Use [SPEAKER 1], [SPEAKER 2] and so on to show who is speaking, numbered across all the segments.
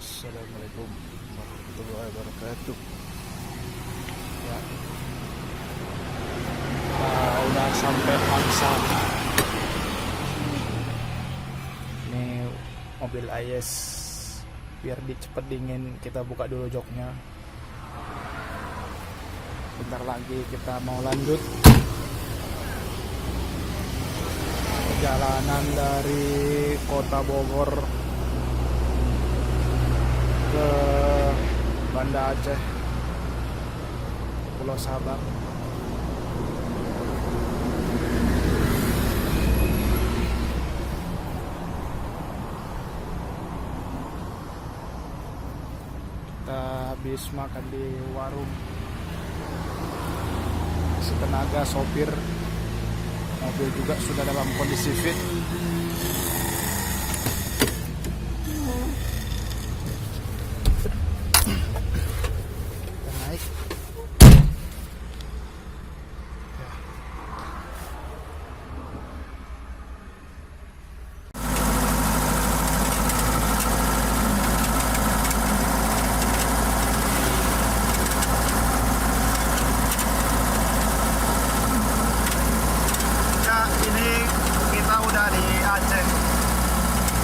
[SPEAKER 1] Assalamualaikum warahmatullahi wabarakatuh. Ya, udah sampai Angsa. Ini mobil IS, biar cepet dingin kita buka dulu joknya. Bentar lagi kita mau lanjut perjalanan dari kota Bogor ke Banda Aceh, Pulau Sabang. Kita habis makan di warung. Setenaga sopir mobil juga sudah dalam kondisi fit.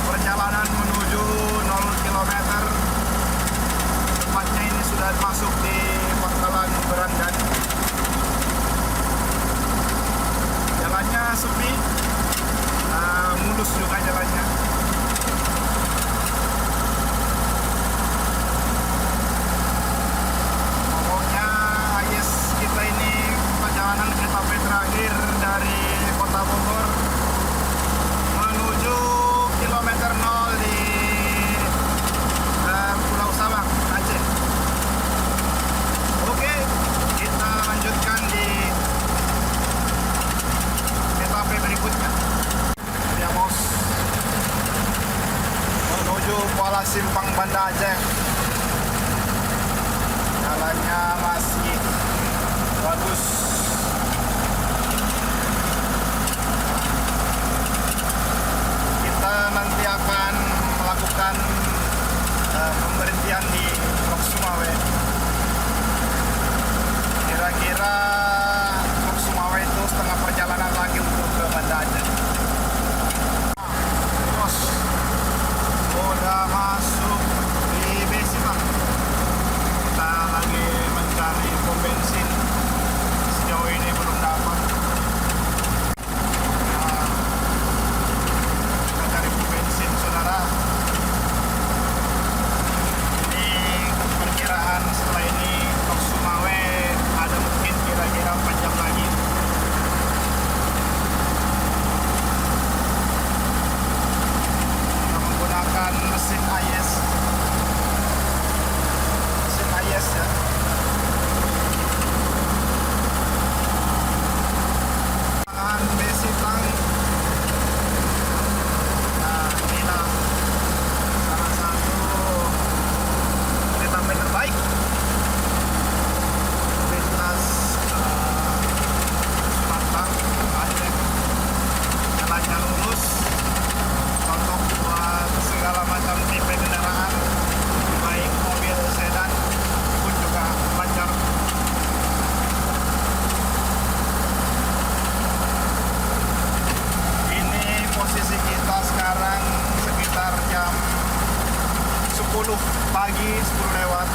[SPEAKER 1] Perjalanan menuju 0 km, tepatnya ini sudah masuk di Pangkalan Berandan. Jalannya sepi, mulus juga jalannya. Pokoknya AIS kita ini perjalanan kereta api terakhir dari kota Bogor menuju kilometer 0 di Pulau Sabang, Aceh. Oke, kita lanjutkan di etape berikutnya. Ya bos, menuju Kuala Simpang, Banda Aceh. Jalannya masih bagus. Nanti akan melakukan pemberhentian di Lok Sumawe. Kira-kira Lok Sumawe itu setengah perjalanan lagi untuk ke Banda Aceh. Bos, udah masuk di bensin Bang. Kita lagi mencari pom bensin. Sejauh ini belum dapat. Setelah ini Lok Sumawe ada mungkin kira-kira 4 jam lagi. Kita menggunakan mesin IS ya. Tangan besi tang. Nah, inilah salah satu kereta api terbaik lintas Sumatera Aceh. Jalannya lurus, cocok buat segala macam tipe kendaraan, baik mobil sedan pun juga lancar. Ini posisi kita sekarang sekitar jam 10 pagi, 10 lewat.